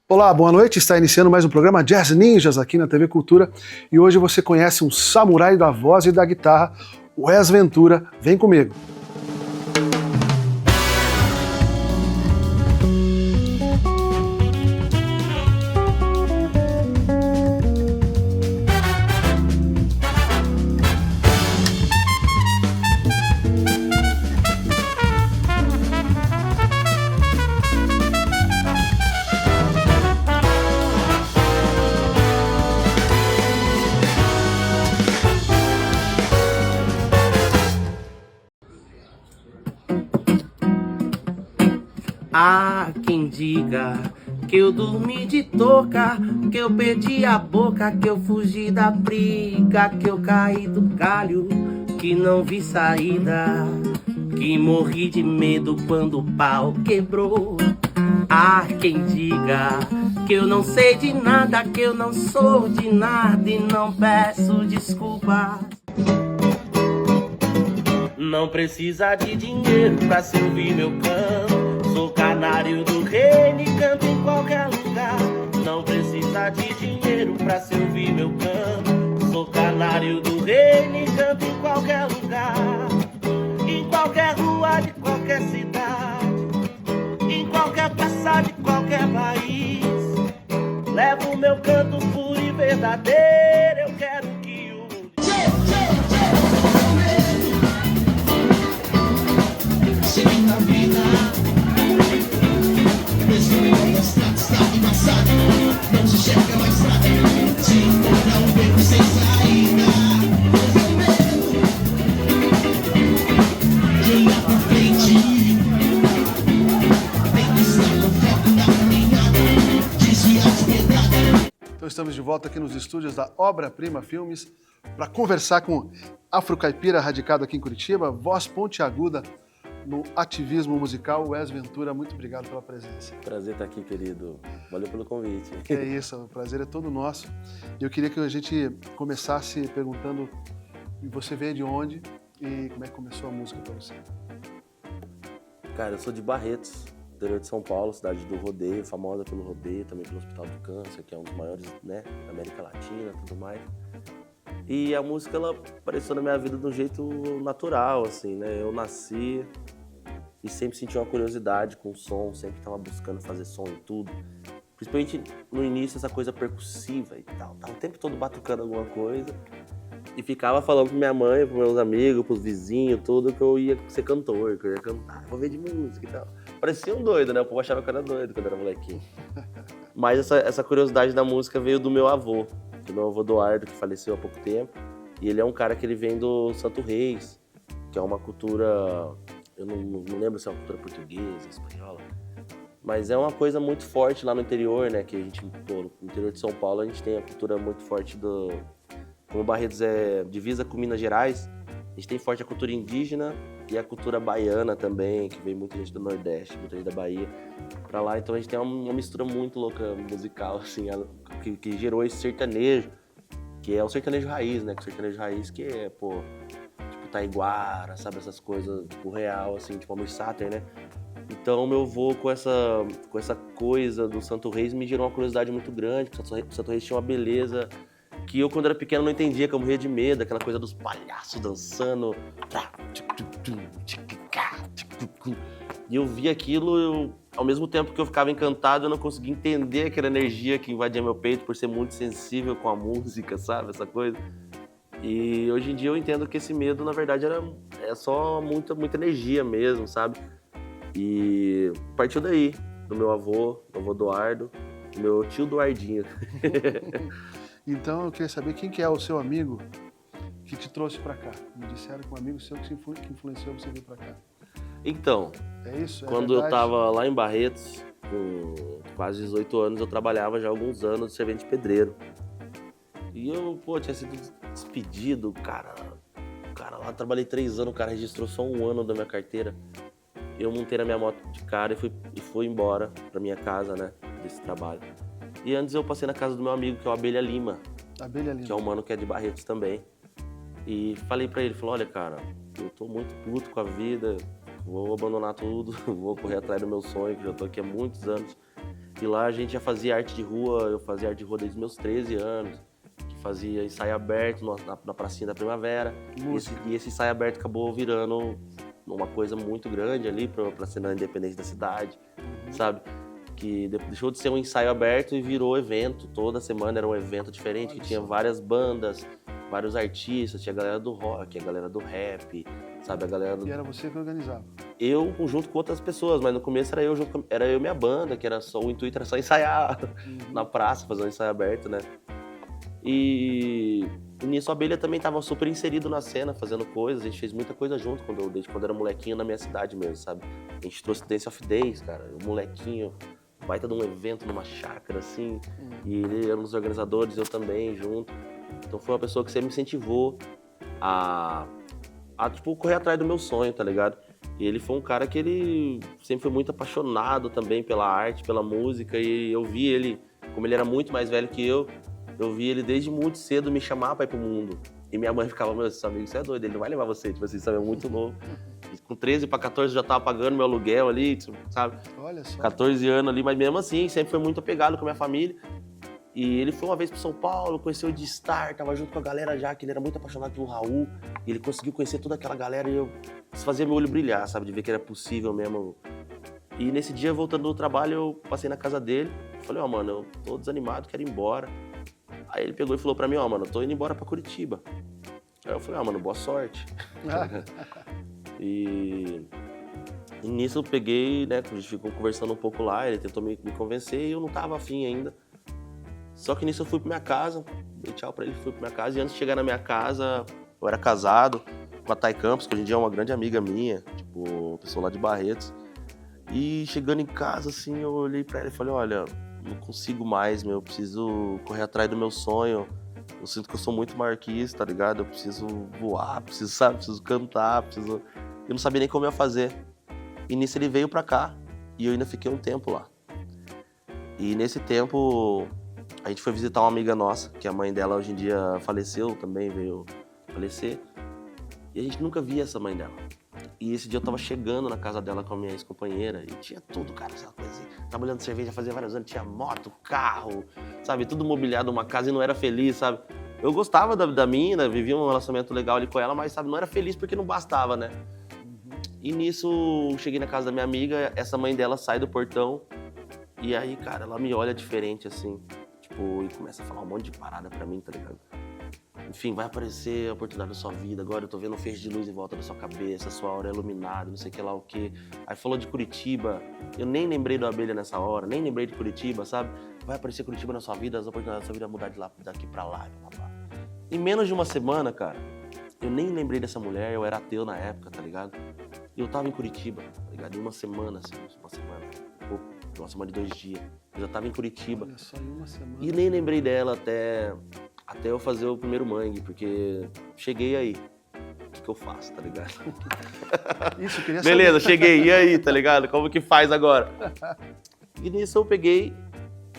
Olá, boa noite. Está iniciando mais um programa Jazz Ninjas aqui na TV Cultura e hoje você conhece um samurai da voz e da guitarra, Wes Ventura. Vem comigo. Há quem diga que eu dormi de touca, que eu perdi a boca, que eu fugi da briga, que eu caí do galho, que não vi saída, que morri de medo quando o pau quebrou. Há quem diga que eu não sei de nada, que eu não sou de nada e não peço desculpas. Não precisa de dinheiro pra se ouvir meu canto. Sou canário do reino e canto em qualquer lugar. Não precisa de dinheiro pra se ouvir meu canto. Sou canário do reino e canto em qualquer lugar. Em qualquer rua de qualquer cidade, em qualquer praça de qualquer país. Levo meu canto puro e verdadeiro. Eu quero que o chegue na vida. Não se chega mais nada, se encontrar um beco sem saída. Quem é pra frente tem que estar com foco na caminhada, desviar de pedrada. Então estamos de volta aqui nos estúdios da Obra Prima Filmes para conversar com afrocaipira radicado aqui em Curitiba, voz pontiaguda no ativismo musical, Wes Ventura. Muito obrigado pela presença. Prazer estar aqui, querido. Valeu pelo convite. É isso, o prazer é todo nosso. E eu queria que a gente começasse perguntando, você veio de onde e como é que começou a música para você? Cara, eu sou de Barretos, interior de São Paulo, cidade do rodeio, famosa pelo rodeio, também pelo Hospital do Câncer, que é um dos maiores, né, da América Latina e tudo mais. E a música, ela apareceu na minha vida de um jeito natural, assim, né? Eu nasci e sempre senti uma curiosidade com o som, sempre estava buscando fazer som e tudo. Principalmente no início, essa coisa percussiva e tal. Tava o tempo todo batucando alguma coisa e ficava falando pra minha mãe, pros meus amigos, pros vizinhos, tudo, que eu ia ser cantor, que eu ia cantar, vou ver de música e tal. Parecia um doido, né? O povo achava que eu era doido quando eu era molequinho. Mas essa curiosidade da música veio do meu avô, do meu avô Eduardo, que faleceu há pouco tempo. E ele é um cara que ele vem do Santo Reis, que é uma cultura... Eu não lembro se é uma cultura portuguesa, espanhola, mas é uma coisa muito forte lá no interior, né? Que a gente, pô, no interior de São Paulo, a gente tem a cultura muito forte do... Como Barretos é divisa com Minas Gerais, a gente tem forte a cultura indígena e a cultura baiana também, que vem muita gente do Nordeste, muita gente da Bahia pra lá. Então a gente tem uma mistura muito louca musical, assim, que gerou esse sertanejo, que é o sertanejo raiz, né? Que o sertanejo raiz que é, pô... Taiguara, sabe, essas coisas, tipo, real, assim, tipo, Almir Sater, né? Então, meu avô, com essa coisa do Santo Reis, me gerou uma curiosidade muito grande, porque o Santo Reis tinha uma beleza que eu, quando era pequeno, não entendia, que eu morria de medo, aquela coisa dos palhaços dançando. E eu vi aquilo, ao mesmo tempo que eu ficava encantado, eu não conseguia entender aquela energia que invadia meu peito por ser muito sensível com a música, sabe, essa coisa. E hoje em dia eu entendo que esse medo, na verdade, é só muita energia mesmo, sabe? E partiu daí, do meu avô Eduardo, do meu tio Eduardinho. Então eu queria saber quem que é o seu amigo que te trouxe para cá. Me disseram que um amigo seu que influenciou você vir para cá. Então, é isso? Quando eu tava lá em Barretos, com quase 18 anos, eu trabalhava já há alguns anos de servente de pedreiro. E eu, tinha sido despedido, cara. Lá trabalhei 3 anos, o cara registrou só 1 ano da minha carteira. Eu montei na minha moto de cara e fui embora pra minha casa, né, desse trabalho. E antes eu passei na casa do meu amigo, que é o Abelha Lima. Abelha Lima. Que é um mano que é de Barretos também. E falei pra ele, olha, cara, eu tô muito puto com a vida, vou abandonar tudo, vou correr atrás do meu sonho, que já tô aqui há muitos anos. E lá a gente já fazia arte de rua, eu fazia arte de rua desde os meus 13 anos, que fazia ensaio aberto na pracinha da Primavera. E esse ensaio aberto acabou virando uma coisa muito grande ali pra cena independente da cidade, sabe? Que deixou de ser um ensaio aberto e virou evento. Toda semana era um evento diferente, que tinha várias bandas, vários artistas, tinha a galera do rock, a galera do rap, sabe? A galera do... E era você que organizava? Eu junto com outras pessoas, mas no começo era eu e minha banda, que era só, o intuito era só ensaiar na praça, fazer um ensaio aberto, né? E nisso a Abelha também tava super inserido na cena, fazendo coisas. A gente fez muita coisa junto desde quando era molequinho na minha cidade mesmo, sabe? A gente trouxe Dance of Days, cara, o molequinho, baita de um evento numa chácara, assim. E ele era um dos organizadores, eu também, junto. Então foi uma pessoa que sempre me incentivou a tipo, correr atrás do meu sonho, tá ligado? E ele foi um cara que ele sempre foi muito apaixonado também pela arte, pela música. E eu vi ele, como ele era muito mais velho que eu vi ele desde muito cedo me chamar pra ir pro mundo. E minha mãe ficava, meu, esse amigo, você é doido, ele não vai levar você, tipo assim, sabe, é muito novo. E com 13 pra 14 eu já tava pagando meu aluguel ali, sabe? Olha só. 14 anos ali, mas mesmo assim, sempre foi muito apegado com a minha família. E ele foi uma vez pro São Paulo, conheceu o D-Star, tava junto com a galera já, que ele era muito apaixonado pelo Raul. E ele conseguiu conhecer toda aquela galera e isso fazia meu olho brilhar, sabe? De ver que era possível mesmo. E nesse dia, voltando do trabalho, eu passei na casa dele. Falei, ó, mano, eu tô desanimado, quero ir embora. Aí ele pegou e falou pra mim, ó, mano, eu tô indo embora pra Curitiba. Aí eu falei, ó, mano, boa sorte. E nisso eu peguei, né, a gente ficou conversando um pouco lá, ele tentou me convencer e eu não tava afim ainda. Só que nisso eu fui pra minha casa, dei tchau pra ele, fui pra minha casa. E antes de chegar na minha casa, eu era casado com a Thay Campos, que hoje em dia é uma grande amiga minha, tipo, pessoa lá de Barretos. E chegando em casa, assim, eu olhei pra ela e falei, olha, não consigo mais, eu preciso correr atrás do meu sonho. Eu sinto que eu sou muito maior que isso, tá ligado? Eu preciso voar, preciso cantar, Eu não sabia nem como ia fazer. E nisso ele veio pra cá, e eu ainda fiquei um tempo lá. E nesse tempo... A gente foi visitar uma amiga nossa, que a mãe dela hoje em dia faleceu, também veio falecer. E a gente nunca via essa mãe dela. E esse dia eu tava chegando na casa dela com a minha ex-companheira e tinha tudo, cara, essa coisa assim. Trabalhando cerveja fazia vários anos, tinha moto, carro, sabe? Tudo mobiliado numa casa e não era feliz, sabe? Eu gostava da mina, vivia um relacionamento legal ali com ela, mas, sabe, não era feliz porque não bastava, né? E nisso, cheguei na casa da minha amiga, essa mãe dela sai do portão e aí, cara, ela me olha diferente, assim. E começa a falar um monte de parada pra mim, tá ligado? Enfim, vai aparecer a oportunidade da sua vida, agora eu tô vendo um feixe de luz em volta da sua cabeça, sua aura é iluminada, não sei o que lá o quê. Aí falou de Curitiba, eu nem lembrei do Abelha nessa hora, nem lembrei de Curitiba, sabe? Vai aparecer Curitiba na sua vida, as oportunidades da sua vida mudar de lá, daqui pra lá, blá, blá. Em menos de uma semana, cara, eu nem lembrei dessa mulher, eu era ateu na época, tá ligado? E eu tava em Curitiba, tá ligado? Em uma semana, assim, uma semana de 2 dias. Eu já tava em Curitiba. Olha só, em uma semana. E nem lembrei dela até eu fazer o primeiro mangue, porque cheguei aí. O que eu faço, tá ligado? Isso, queria saber. Beleza, cheguei. E aí, tá ligado? Como que faz agora? E nisso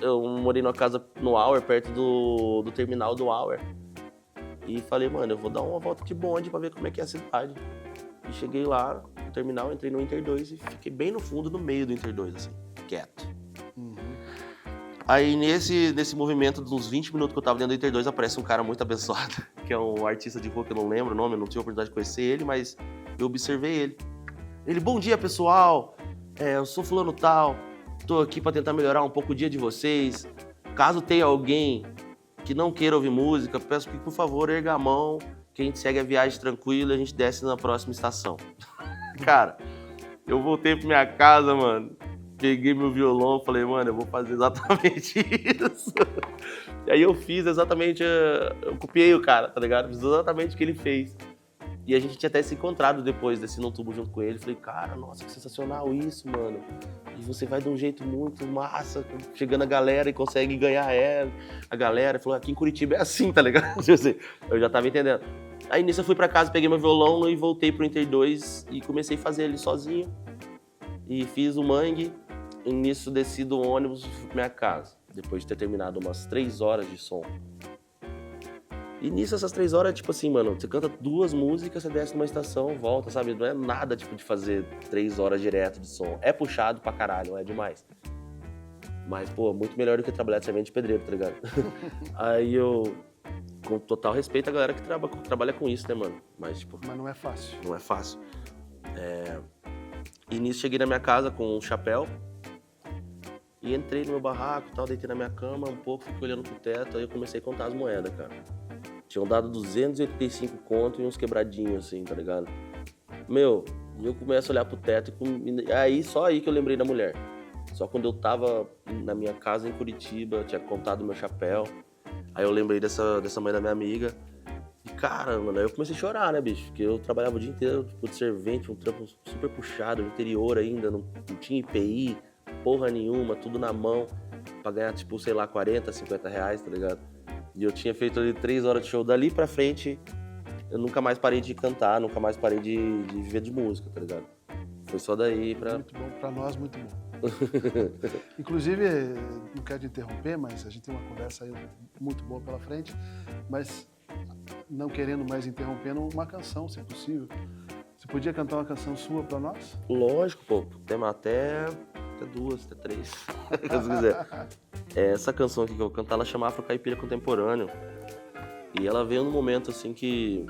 eu morei numa casa no Auer, perto do terminal do Auer. E falei, mano, eu vou dar uma volta de bonde pra ver como é que é a cidade. E cheguei lá no terminal, entrei no Inter 2 e fiquei bem no fundo, no meio do Inter 2, assim, quieto. Aí nesse movimento dos 20 minutos que eu tava dentro do Inter 2, aparece um cara muito abençoado, que é um artista de rua que eu não lembro o nome, eu não tive a oportunidade de conhecer ele, mas eu observei ele. Ele, bom dia pessoal, eu sou fulano tal, tô aqui pra tentar melhorar um pouco o dia de vocês. Caso tenha alguém que não queira ouvir música, peço que por favor erga a mão, que a gente segue a viagem tranquila e a gente desce na próxima estação. Cara, eu voltei pra minha casa, mano. Peguei meu violão, falei, mano, eu vou fazer exatamente isso. E aí eu fiz exatamente, eu copiei o cara, tá ligado? Fiz exatamente o que ele fez. E a gente tinha até se encontrado depois, desci num tubo junto com ele. Falei, cara, nossa, que sensacional isso, mano. E você vai de um jeito muito massa, chegando a galera e consegue ganhar a galera. Falou, aqui em Curitiba é assim, tá ligado? Eu já tava entendendo. Aí nisso eu fui pra casa, peguei meu violão e voltei pro Inter 2 e comecei a fazer ele sozinho. E fiz o mangue. E nisso desci do ônibus e fui pra minha casa, depois de ter terminado umas 3 horas de som. E nisso, essas 3 horas, tipo assim, mano, você canta 2 músicas, você desce numa estação, volta, sabe? Não é nada, tipo, de fazer 3 horas direto de som. É puxado pra caralho, é demais. Mas, pô, muito melhor do que trabalhar de servente de pedreiro, tá ligado? Aí eu, com total respeito à galera que trabalha com isso, né, mano? Mas, tipo... Mas não é fácil. Não é fácil. E nisso cheguei na minha casa com um chapéu e entrei no meu barraco e tal, deitei na minha cama um pouco, fiquei olhando pro teto, aí eu comecei a contar as moedas, cara. Tinham dado 285 conto e uns quebradinhos, assim, tá ligado? Meu, e eu começo a olhar pro teto e aí, só aí que eu lembrei da mulher. Só quando eu tava na minha casa em Curitiba, eu tinha contado meu chapéu, aí eu lembrei dessa mãe da minha amiga. E, cara, mano, aí eu comecei a chorar, né, bicho? Porque eu trabalhava o dia inteiro, tipo, de servente, um trampo super puxado, no interior ainda, não tinha IPI, porra nenhuma, tudo na mão, pra ganhar, tipo, sei lá, 40, 50 reais, tá ligado? E eu tinha feito ali 3 horas de show. Dali pra frente, eu nunca mais parei de cantar, nunca mais parei de viver de música, tá ligado? Foi só daí pra... Muito bom, pra nós, muito bom. Inclusive, não quero te interromper, mas a gente tem uma conversa aí muito boa pela frente, mas não querendo mais interrompendo, uma canção, se é possível. Você podia cantar uma canção sua pra nós? Lógico, pô. Tem até 2, até 3, se quiser. Essa canção aqui que eu vou cantar, ela chama Afro Caipira Contemporâneo. E ela veio num momento, assim, que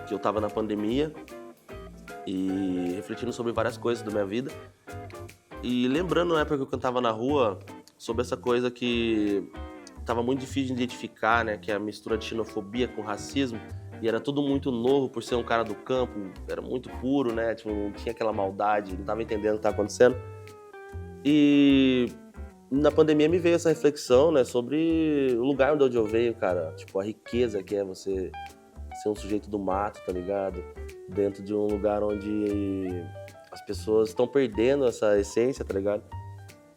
eu tava na pandemia e refletindo sobre várias coisas da minha vida. E lembrando na época que eu cantava na rua, sobre essa coisa que tava muito difícil de identificar, né? Que é a mistura de xenofobia com racismo. E era tudo muito novo por ser um cara do campo, era muito puro, né? Tipo, não tinha aquela maldade, não tava entendendo o que tava acontecendo. E na pandemia me veio essa reflexão, né? Sobre o lugar onde eu venho, cara. Tipo, a riqueza que é você ser um sujeito do mato, tá ligado? Dentro de um lugar onde as pessoas estão perdendo essa essência, tá ligado?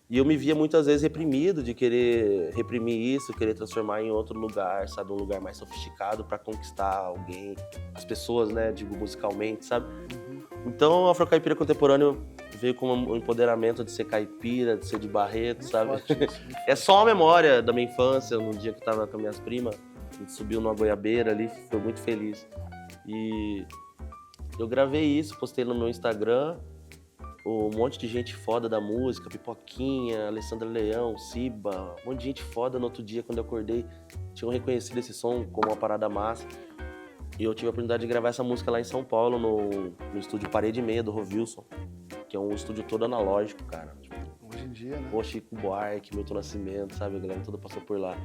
E eu me via muitas vezes reprimido, de querer reprimir isso, querer transformar em outro lugar, sabe? Um lugar mais sofisticado pra conquistar alguém, as pessoas, né? Digo, musicalmente, sabe? Então, o Afro Caipira Contemporâneo veio com um empoderamento de ser caipira, de ser de Barreto, sabe? É só uma memória da minha infância, no dia que eu tava com as minhas primas, a gente subiu numa goiabeira ali, foi muito feliz. E eu gravei isso, postei no meu Instagram, um monte de gente foda da música, Pipoquinha, Alessandra Leão, Siba, um monte de gente foda. No outro dia, quando eu acordei, tinham reconhecido esse som como uma parada massa. E eu tive a oportunidade de gravar essa música lá em São Paulo, no estúdio Parede e Meia, do Rovilson, que é um estúdio todo analógico, cara. Hoje em dia, né? Pô, Chico Buarque, Milton Nascimento, sabe? A galera toda passou por lá.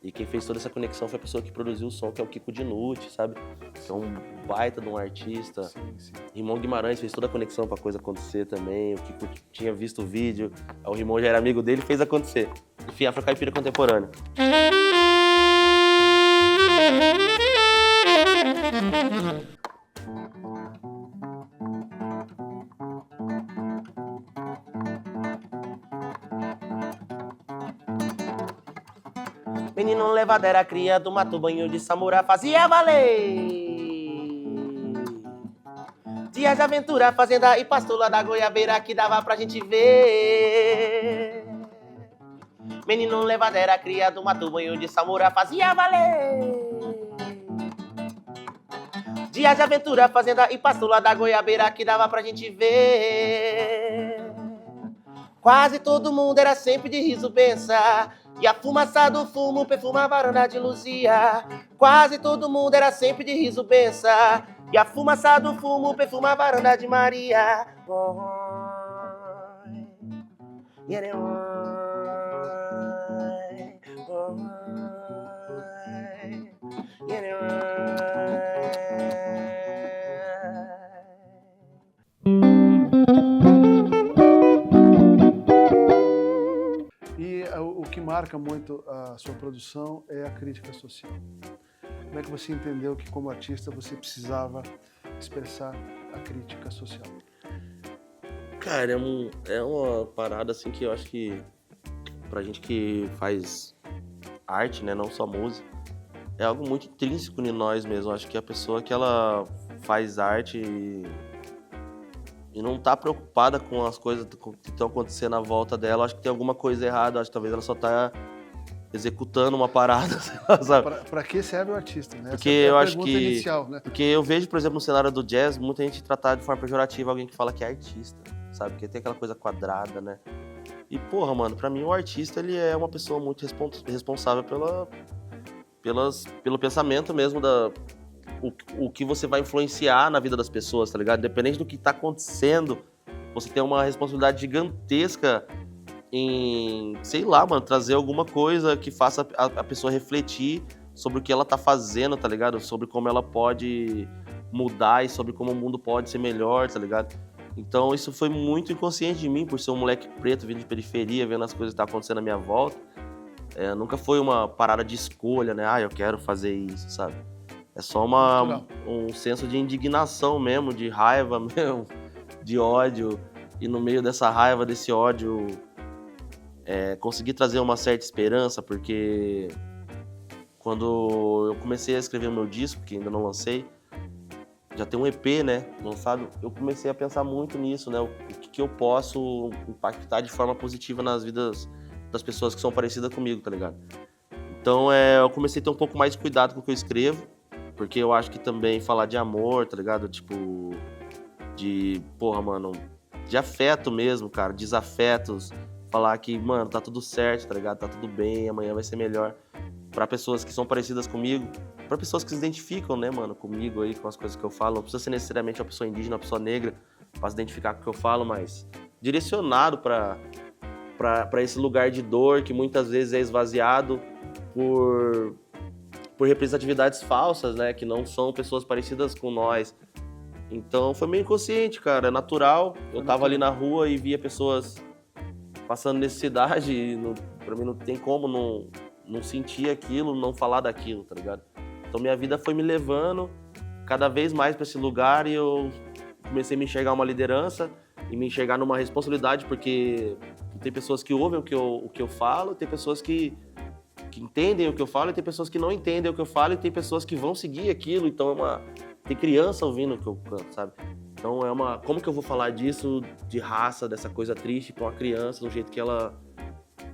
E quem fez toda essa conexão foi a pessoa que produziu o som, que é o Kiko Dinucci, sabe? Que é um baita de um artista. Sim, sim. Rimon Guimarães fez toda a conexão pra coisa acontecer também. O Kiko tinha visto o vídeo, o Rimon já era amigo dele e fez acontecer. Enfim, Afro Caipira Contemporâneo. Menino levado era cria do mato, banho de samurá fazia valer. Dias de aventura, fazenda e pastula da goiabeira que dava pra gente ver. Menino levado era cria do mato, banho de samurá fazia valer. Dias de aventura, fazenda e pastula da goiabeira que dava pra gente ver. Quase todo mundo era sempre de riso pensar, e a fumaça do fumo perfuma a varanda de Luzia. Quase todo mundo era sempre de riso pensar, e a fumaça do fumo perfuma a varanda de Maria. E o que marca muito a sua produção é a crítica social. Como é que você entendeu que, como artista, você precisava expressar a crítica social? Cara, é uma parada assim que eu acho que pra gente que faz arte, né, não só música, é algo muito intrínseco em nós mesmo. Eu acho que a pessoa que ela faz arte e não tá preocupada com as coisas que estão acontecendo à volta dela, eu acho que tem alguma coisa errada. Eu acho que talvez ela só tá executando uma parada, sabe? Pra que serve o artista, né? Porque Essa é a eu acho pergunta que inicial, né? Porque eu vejo, por exemplo, no cenário do jazz, muita gente tratar de forma pejorativa alguém que fala que é artista, sabe? Porque tem aquela coisa quadrada, né? E, porra, mano, pra mim o artista, ele é uma pessoa muito responsável pelo pensamento mesmo o que você vai influenciar na vida das pessoas, tá ligado? Independente do que tá acontecendo, você tem uma responsabilidade gigantesca em, sei lá, mano, trazer alguma coisa que faça a pessoa refletir sobre o que ela tá fazendo, tá ligado? Sobre como ela pode mudar e sobre como o mundo pode ser melhor, tá ligado? Então isso foi muito inconsciente de mim, por ser um moleque preto, vindo de periferia, vendo as coisas que tá acontecendo à minha volta. Nunca foi uma parada de escolha, né? Ah, eu quero fazer isso, sabe? É só um senso de indignação mesmo, de raiva mesmo, de ódio. E no meio dessa raiva, desse ódio, conseguir trazer uma certa esperança, porque quando eu comecei a escrever o meu disco, que ainda não lancei, já tem um EP, né, lançado, eu comecei a pensar muito nisso, né, o que eu posso impactar de forma positiva nas vidas das pessoas que são parecidas comigo, tá ligado? Então, eu comecei a ter um pouco mais de cuidado com o que eu escrevo, porque eu acho que também falar de amor, tá ligado? Tipo, porra, mano, de afeto mesmo, cara, desafetos, falar que, mano, tá tudo certo, tá ligado? Tá tudo bem, amanhã vai ser melhor. Pra pessoas que são parecidas comigo, pra pessoas que se identificam, né, mano, comigo aí, com as coisas que eu falo. Não precisa ser necessariamente uma pessoa indígena, uma pessoa negra, pra se identificar com o que eu falo, mas direcionado pra esse lugar de dor que muitas vezes é esvaziado por representatividades falsas, né, que não são pessoas parecidas com nós. Então foi meio inconsciente, cara, é natural. Eu tava ali na rua e via pessoas passando necessidade e pra mim não tem como não sentir aquilo, não falar daquilo, tá ligado? Então minha vida foi me levando cada vez mais pra esse lugar e eu comecei a me enxergar uma liderança e me enxergar numa responsabilidade, porque tem pessoas que ouvem o que eu falo, tem pessoas que entendem o que eu falo, e tem pessoas que não entendem o que eu falo, e tem pessoas que vão seguir aquilo, então tem criança ouvindo o que eu canto, sabe? Então como que eu vou falar disso, de raça, dessa coisa triste, com a criança, do jeito que ela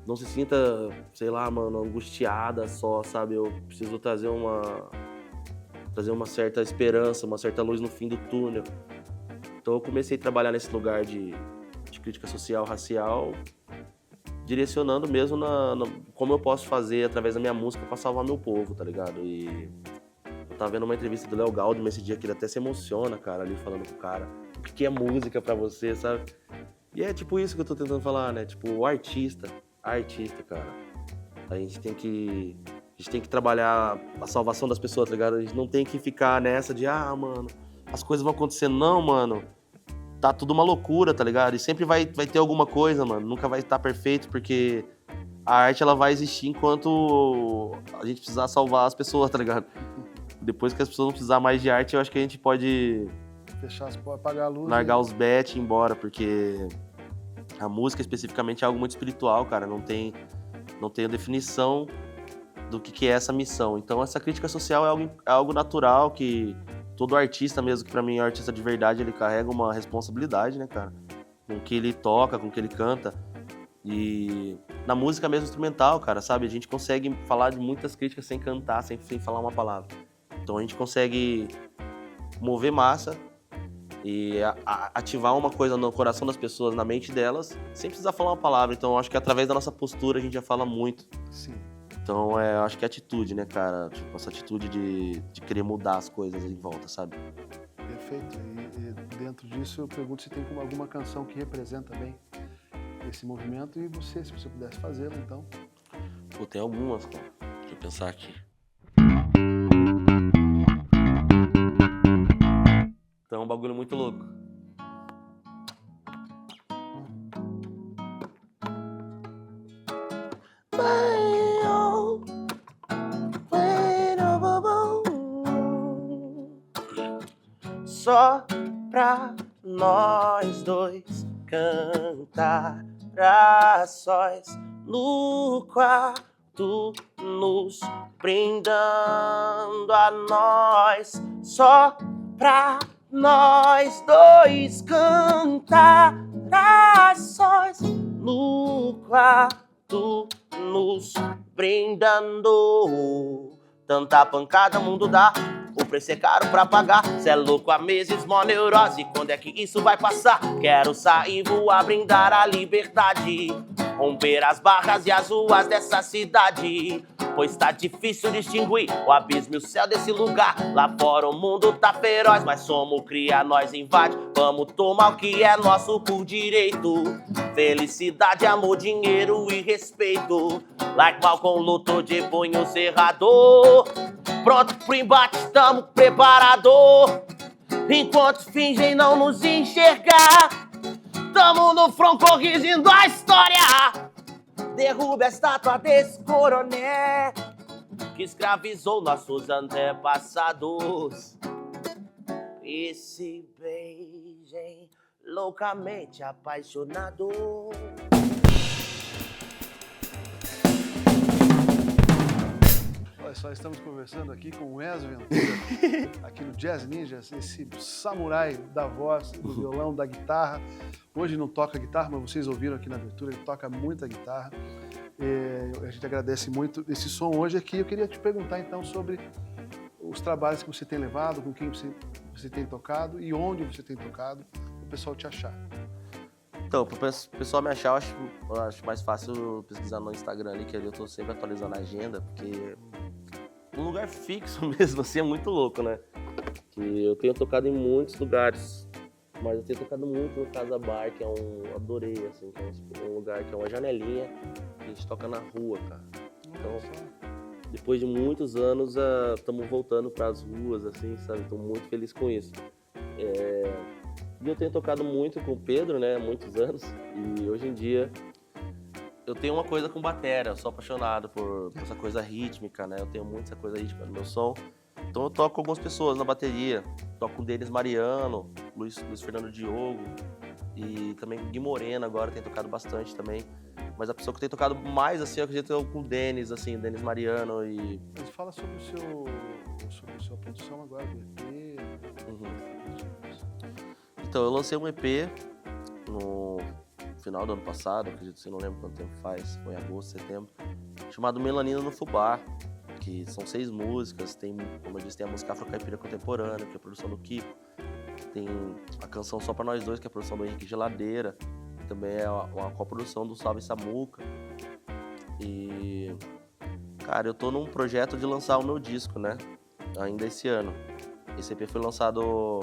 não se sinta, sei lá, mano, angustiada só, sabe? Eu preciso trazer uma certa esperança, uma certa luz no fim do túnel. Então eu comecei a trabalhar nesse lugar de crítica social, racial, direcionando mesmo como eu posso fazer através da minha música pra salvar meu povo, tá ligado? E eu tava vendo uma entrevista do Léo Gaudman esse dia que ele até se emociona, cara, ali falando com o cara. O que é música pra você, sabe? E é tipo isso que eu tô tentando falar, né? Tipo, o artista, cara. A gente tem que trabalhar a salvação das pessoas, tá ligado? A gente não tem que ficar nessa de, mano, as coisas vão acontecer. Não, mano. Tá tudo uma loucura, tá ligado? E sempre vai ter alguma coisa, mano. Nunca vai estar perfeito, porque a arte, ela vai existir enquanto a gente precisar salvar as pessoas, tá ligado? Depois que as pessoas não precisar mais de arte, eu acho que a gente pode fechar as portas, apagar a luz, largar os bets e ir embora, porque a música especificamente é algo muito espiritual, cara. Não tem definição do que é essa missão. Então essa crítica social é algo natural, que todo artista mesmo, que pra mim é artista de verdade, ele carrega uma responsabilidade, né, cara? Com o que ele toca, com o que ele canta. E na música mesmo instrumental, cara, sabe? A gente consegue falar de muitas críticas sem cantar, sem falar uma palavra. Então a gente consegue mover massa e ativar uma coisa no coração das pessoas, na mente delas, sem precisar falar uma palavra. Então eu acho que através da nossa postura a gente já fala muito. Sim. Então eu acho que é atitude, né, cara? Tipo, essa atitude de querer mudar as coisas em volta, sabe? Perfeito. E dentro disso eu pergunto se tem alguma canção que representa bem esse movimento, e você, se você pudesse fazê-la, então. Pô, tem algumas, cara. Deixa eu pensar aqui. Então é um bagulho muito louco. Só pra nós dois cantar a sós no quarto, nos brindando a nós. Só pra nós dois cantar a sós no quarto, nos brindando. Tanta pancada o mundo dá, o preço é caro pra pagar. Cê é louco há meses, mó neurose, quando é que isso vai passar? Quero sair, voar, brindar a liberdade. romper as barras e as ruas dessa cidade. Pois tá difícil distinguir o abismo e o céu desse lugar. Lá fora o mundo tá feroz, mas somos cria, nós invade. Vamos tomar o que é nosso por direito. Felicidade, amor, dinheiro e respeito. Like Malcolm lutou de punho cerrado. Pronto pro embate, estamos preparados. Enquanto fingem não nos enxergar, tamo no front corrigindo a história. Derruba a estátua desse coroné que escravizou nossos antepassados. E se beijem loucamente apaixonados. Olha só, estamos conversando aqui com o Wes Ventura, aqui no Jazz Ninjas, esse samurai da voz, do violão, da guitarra. Hoje não toca guitarra, mas vocês ouviram aqui na abertura, ele toca muita guitarra. A gente agradece muito esse som hoje aqui. Eu queria te perguntar então sobre os trabalhos que você tem levado, com quem você tem tocado e onde você tem tocado, para o pessoal te achar. Então, para o pessoal me achar, eu acho mais fácil pesquisar no Instagram ali, que ali eu tô sempre atualizando a agenda, porque um lugar fixo mesmo, assim, é muito louco, né? Que eu tenho tocado em muitos lugares, mas eu tenho tocado muito no Casa Bar, que é adorei, assim, que é um lugar que é uma janelinha, que a gente toca na rua, cara. Então, depois de muitos anos, estamos voltando para as ruas, assim, sabe? Estou muito feliz com isso. E eu tenho tocado muito com o Pedro, né, há muitos anos, e hoje em dia eu tenho uma coisa com batera, eu sou apaixonado por essa coisa rítmica, né, eu tenho muito essa coisa rítmica no meu som, então eu toco com algumas pessoas na bateria, toco com o Denis Mariano, Luiz Fernando Diogo, e também com o Gui Moreno agora tem tocado bastante também, mas a pessoa que tem tocado mais, assim, eu acredito com o Denis, assim, Denis Mariano e... Mas fala sobre a sua produção agora do EP. Então, eu lancei um EP no final do ano passado, acredito que você não lembra quanto tempo faz, foi em agosto, setembro, chamado Melanina no Fubá, que são 6 músicas, tem, como eu disse, tem a música Afro-Caipira Contemporânea, que é a produção do Kiko, tem a canção Só Pra Nós Dois, que é a produção do Henrique Geladeira, que também é uma coprodução do Salve Samuca. E, cara, eu tô num projeto de lançar o meu disco, né, ainda esse ano. Esse EP foi lançado no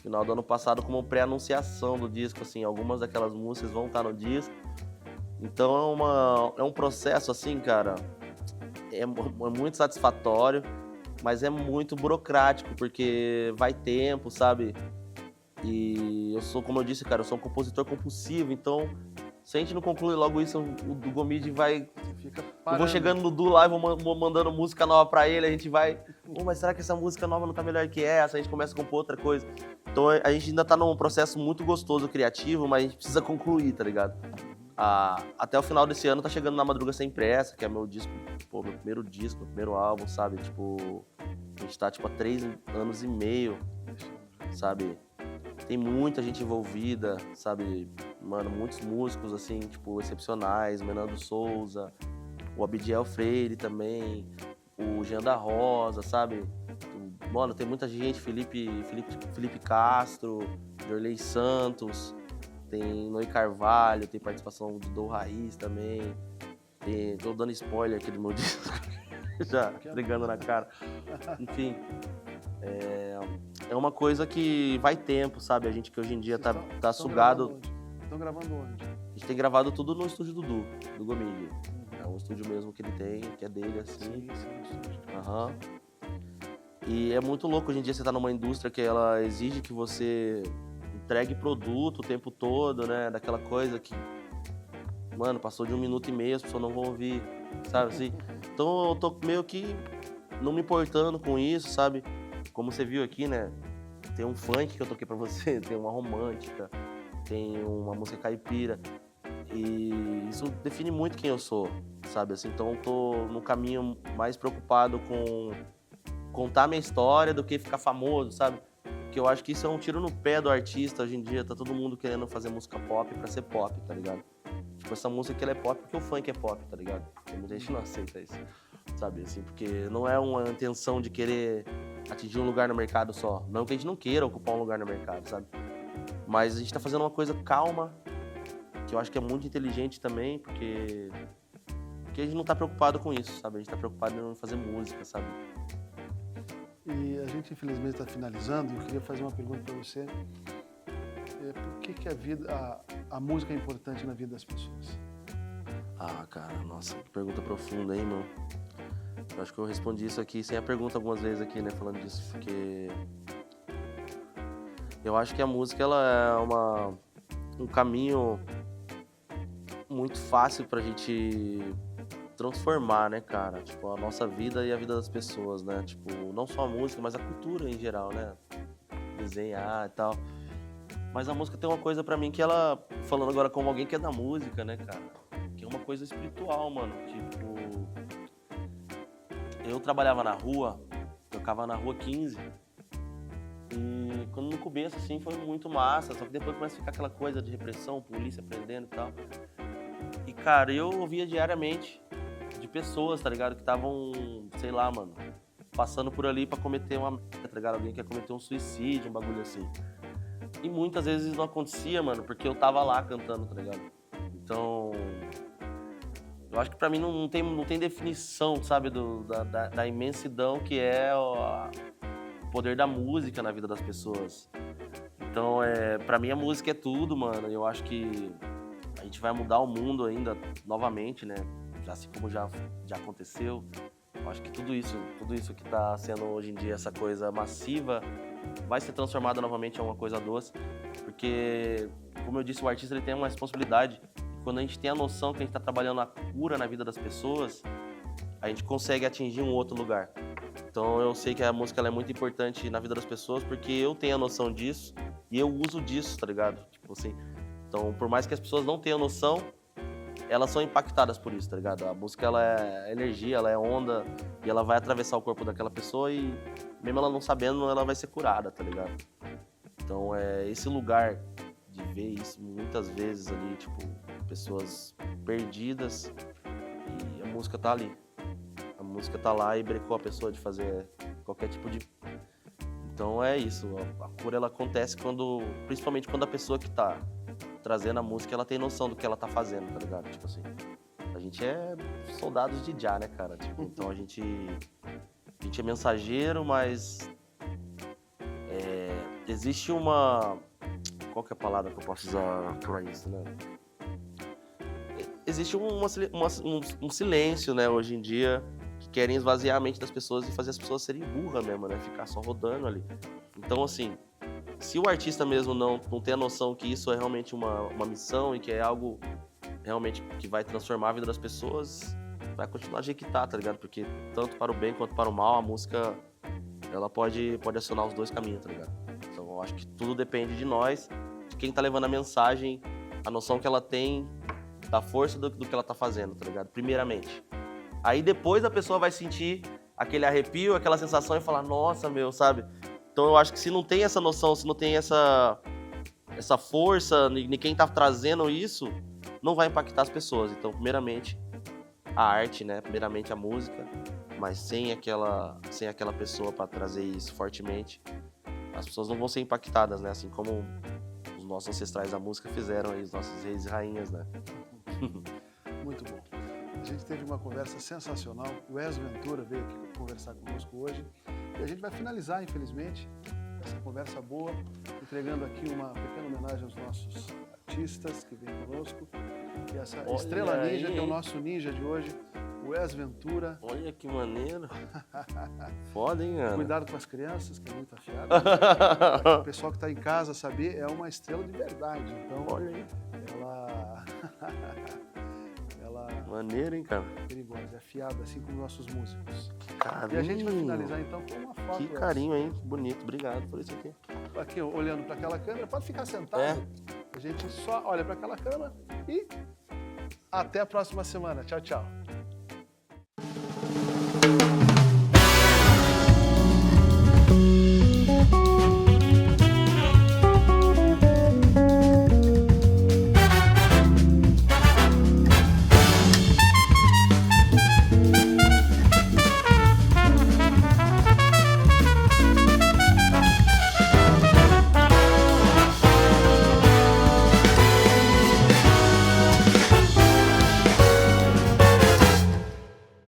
final do ano passado como pré-anunciação do disco, assim, algumas daquelas músicas vão estar no disco. Então é um processo, assim, cara, é muito satisfatório, mas é muito burocrático, porque vai tempo, sabe? E eu sou, como eu disse, cara, eu sou um compositor compulsivo, então se a gente não concluir logo isso, o Gomide vai... Eu vou chegando no Du lá e vou mandando música nova pra ele, a gente vai... mas será que essa música nova não tá melhor que essa? A gente começa a compor outra coisa. Então a gente ainda tá num processo muito gostoso, criativo, mas a gente precisa concluir, tá ligado? Até o final desse ano tá chegando Na Madruga Sem Pressa, que é meu disco, pô, meu primeiro disco, meu primeiro álbum, sabe? Tipo, a gente tá tipo há 3 anos e meio, sabe? Tem muita gente envolvida, sabe? Mano, muitos músicos, assim, tipo, excepcionais, Menando Souza, o Abidiel Freire também, o Jean da Rosa, sabe? Mano, tem muita gente, Felipe Castro, Dorley Santos, tem Noe Carvalho, tem participação do Dou Raiz também, tô dando spoiler aqui do meu disco, já brigando na cara. Enfim, é uma coisa que vai tempo, sabe? A gente que hoje em dia tá sugado. Estão gravando onde? A gente tem gravado tudo no estúdio do Gomide. É um estúdio mesmo que ele tem, que é dele, assim. Aham. E é muito louco hoje em dia você tá numa indústria que ela exige que você entregue produto o tempo todo, né? Daquela coisa que, mano, passou de 1 minuto e meio, as pessoas não vão ouvir, sabe assim? Então eu tô meio que não me importando com isso, sabe? Como você viu aqui, né? Tem um funk que eu toquei pra você, tem uma romântica, tem uma música caipira. E isso define muito quem eu sou, sabe? Assim, então eu tô no caminho mais preocupado com contar minha história do que ficar famoso, sabe? Porque eu acho que isso é um tiro no pé do artista hoje em dia. Tá todo mundo querendo fazer música pop pra ser pop, tá ligado? Tipo, essa música aqui ela é pop porque o funk é pop, tá ligado? Tem muita gente que não aceita isso, sabe? Assim, porque não é uma intenção de querer atingir um lugar no mercado só. Não que a gente não queira ocupar um lugar no mercado, sabe? Mas a gente tá fazendo uma coisa calma, que eu acho que é muito inteligente também, porque a gente não tá preocupado com isso, sabe? A gente tá preocupado em fazer música, sabe? E a gente, infelizmente, está finalizando. Eu queria fazer uma pergunta para você. Por que a música é importante na vida das pessoas? Ah, cara, nossa, que pergunta profunda, hein, meu? Eu acho que eu respondi isso aqui sem a pergunta algumas vezes aqui, né, falando disso, porque eu acho que a música, ela é um caminho muito fácil pra gente transformar, né, cara? Tipo, a nossa vida e a vida das pessoas, né? Tipo, não só a música, mas a cultura em geral, né? Desenhar e tal. Mas a música tem uma coisa pra mim que ela, falando agora como alguém que é da música, né, cara? Que é uma coisa espiritual, mano. Tipo, eu trabalhava na rua, tocava na rua 15. E quando no começo, assim, foi muito massa. Só que depois começa a ficar aquela coisa de repressão, polícia prendendo e tal. E, cara, eu ouvia diariamente de pessoas, tá ligado? Que estavam, sei lá, mano, passando por ali pra cometer uma merda, tá ligado? Alguém que ia cometer um suicídio, um bagulho assim. E muitas vezes não acontecia, mano, porque eu tava lá cantando, tá ligado? Então, eu acho que pra mim não tem definição, sabe, da imensidão que é o poder da música na vida das pessoas. Então, pra mim a música é tudo, mano. Eu acho que a gente vai mudar o mundo ainda novamente, né? Assim como já aconteceu. Eu acho que tudo isso que tá sendo hoje em dia, essa coisa massiva, vai ser transformado novamente em uma coisa doce. Porque, como eu disse, o artista ele tem uma responsabilidade. Quando a gente tem a noção que a gente tá trabalhando a cura na vida das pessoas, a gente consegue atingir um outro lugar. Então eu sei que a música ela é muito importante na vida das pessoas, porque eu tenho a noção disso e eu uso disso, tá ligado? Tipo assim. Então, por mais que as pessoas não tenham noção, elas são impactadas por isso, tá ligado? A música, ela é energia, ela é onda, e ela vai atravessar o corpo daquela pessoa e, mesmo ela não sabendo, ela vai ser curada, tá ligado? Então, esse lugar de ver isso muitas vezes ali, tipo, pessoas perdidas, e a música tá ali. A música tá lá e brecou a pessoa de fazer qualquer tipo de... Então, é isso. A cura, ela acontece principalmente quando a pessoa que tá trazendo a música, ela tem noção do que ela tá fazendo, tá ligado? Tipo assim, a gente é soldados de Jah, né, cara? Tipo, então a gente é mensageiro, mas existe uma... Qual que é a palavra que eu posso usar pra isso, né? Existe um silêncio, né, hoje em dia, que querem esvaziar a mente das pessoas e fazer as pessoas serem burras mesmo, né? Ficar só rodando ali. Então, assim, se o artista mesmo não tem a noção que isso é realmente uma missão e que é algo realmente que vai transformar a vida das pessoas, vai continuar a jequitar, tá ligado? Porque tanto para o bem quanto para o mal, a música, ela pode acionar os dois caminhos, tá ligado? Então eu acho que tudo depende de nós, de quem tá levando a mensagem, a noção que ela tem da força do que ela tá fazendo, tá ligado? Primeiramente. Aí depois a pessoa vai sentir aquele arrepio, aquela sensação e falar, nossa, meu, sabe? Então eu acho que se não tem essa noção, se não tem essa força de quem tá trazendo isso, não vai impactar as pessoas. Então, primeiramente, a arte, né? Primeiramente a música, mas sem aquela pessoa para trazer isso fortemente, as pessoas não vão ser impactadas, né? Assim como os nossos ancestrais da música fizeram aí, os nossos reis e rainhas, né? Muito bom. A gente teve uma conversa sensacional. O Wes Ventura veio aqui conversar conosco hoje. E a gente vai finalizar, infelizmente, essa conversa boa, entregando aqui uma pequena homenagem aos nossos artistas que vêm conosco. E essa estrela ninja, que é o nosso ninja de hoje, o Wes Ventura. Olha que maneiro. Foda, hein, cara? Cuidado com as crianças, que é muito afiado. O pessoal que está em casa saber, é uma estrela de verdade. Então, olha aí. Ela maneiro, hein, cara? É perigosa, é afiada, assim como nossos músicos. Carinho. E a gente vai finalizar então com uma foto. Que carinho, hein? Bonito, obrigado por isso aqui. Aqui, olhando para aquela câmera, pode ficar sentado. A gente só olha para aquela câmera e até a próxima semana. Tchau, tchau.